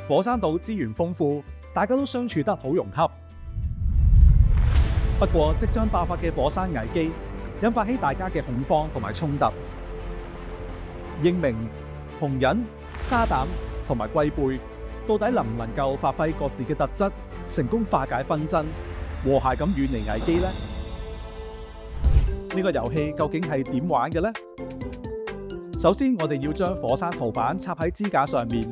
火山島資源豐富，大家都相處得好融洽。不過，即將爆發嘅火山危機，引發起大家嘅恐慌同埋衝突。英明、紅忍、沙膽同埋龜背，到底能唔能夠發揮各自嘅特質，成功化解紛爭，和諧咁遠離危機呢？呢個遊戲究竟係點玩嘅呢？首先，我哋要將火山圖板插喺支架上面，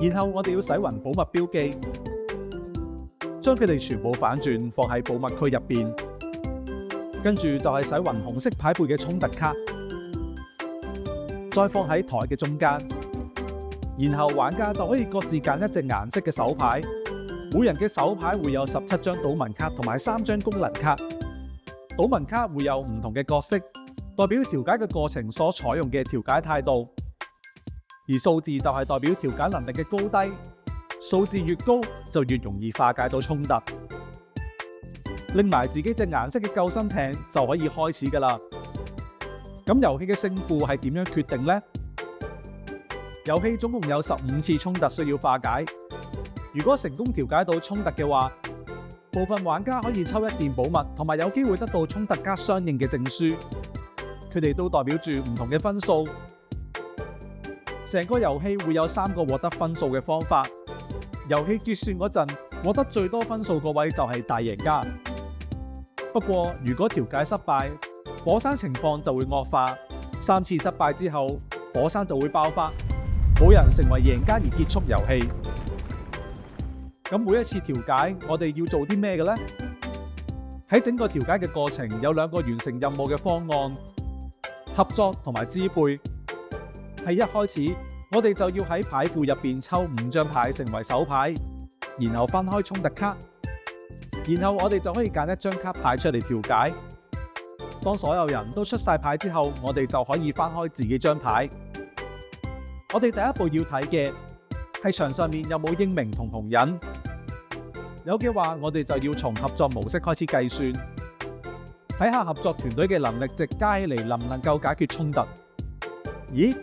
然後我哋要洗勻寶物標記，將佢哋全部反轉放喺寶物區入邊。跟住就係洗勻紅色牌背嘅衝突卡，再放喺台嘅中間。然後玩家就可以各自揀一隻顏色嘅手牌，每人嘅手牌會有17張賭文卡同埋3張功能卡。賭文卡會有唔同嘅角色，代表調解嘅過程所採用嘅調解態度，而數字就係代表調解能力嘅高低，數字越高就越容易化解到衝突。拎埋自己隻顏色嘅救生艇就可以開始㗎喇。咁遊戲嘅勝負係點樣決定呢？遊戲總共有15次衝突需要化解，如果成功調解到衝突嘅話，部分玩家可以抽一件寶物，同埋有機會得到衝突卡相應嘅證書，佢哋都代表住唔同嘅分數。成個遊戲會有3個獲得分數嘅方法，遊戲結算嗰陣，獲得最多分數嗰位就係大贏家。不過如果調解失敗，火山情況就會惡化，3次失敗之後，火山就會爆發，冇人成為贏家而結束遊戲。咁每一次調解，我哋要做啲咩嘅呢？喺整個調解嘅過程，有2個完成任務嘅方案：合作同埋支配。喺一開始，我哋就要喺牌庫入邊抽5張牌成為手牌，然後分開衝突卡，然後我哋就可以揀一張卡牌出嚟調解。當所有人都出晒牌之後，我哋就可以翻開自己張牌。我哋第一步要睇嘅係場上面有冇英明同紅忍，有嘅話，我哋就要從合作模式開始計算，睇下合作團隊嘅能力值加起嚟能唔能夠解決衝突。咦？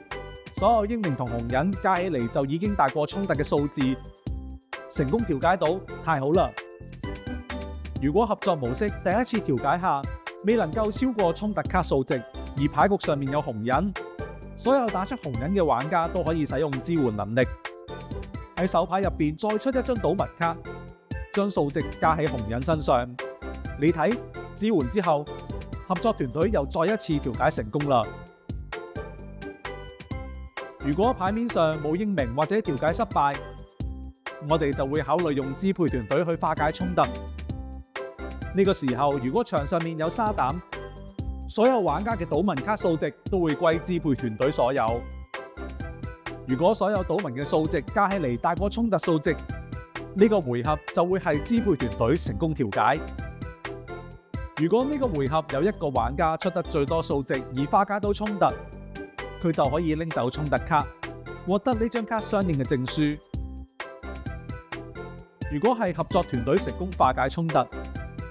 所有英明同紅忍加起嚟就已經大過衝突嘅數字，成功調解到，太好啦！如果合作模式第一次調解下未能夠超過衝突卡數值，而牌局上面有紅忍，所有打出紅忍嘅玩家都可以使用支援能力，喺手牌入邊再出一張賭物卡，將數值加喺紅忍身上。你睇，支援之後，合作團隊又再一次調解成功啦。如果牌面上冇英明或者調解失敗，我哋就會考慮用支配團隊去化解衝突。呢個時候，如果場上面有沙膽，所有玩家嘅賭文卡數值都會歸支配團隊所有。如果所有賭文嘅數值加起嚟大過衝突數值，呢個回合就會係支配團隊成功調解。如果呢個回合有1個玩家出得最多數值而化解到衝突，佢就可以拎走衝突卡，獲得呢張卡相應嘅證書。如果係合作團隊成功化解衝突，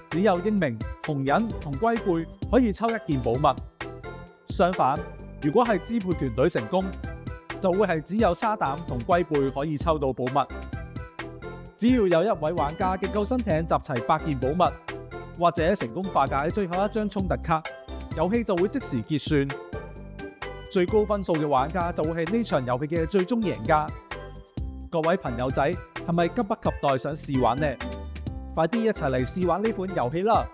只有英明、紅忍同龜背可以抽1件寶物。相反，如果係支配團隊成功，就會係只有沙膽同龜背可以抽到寶物。只要有1位玩家嘅救生艇集齊8件寶物，或者成功化解最後一張衝突卡，遊戲就會即時結算。最高分數嘅玩家就會係呢場遊戲嘅最終贏家。各位朋友仔，係咪急不及待想試玩呢？快啲一齊嚟試玩呢款遊戲啦！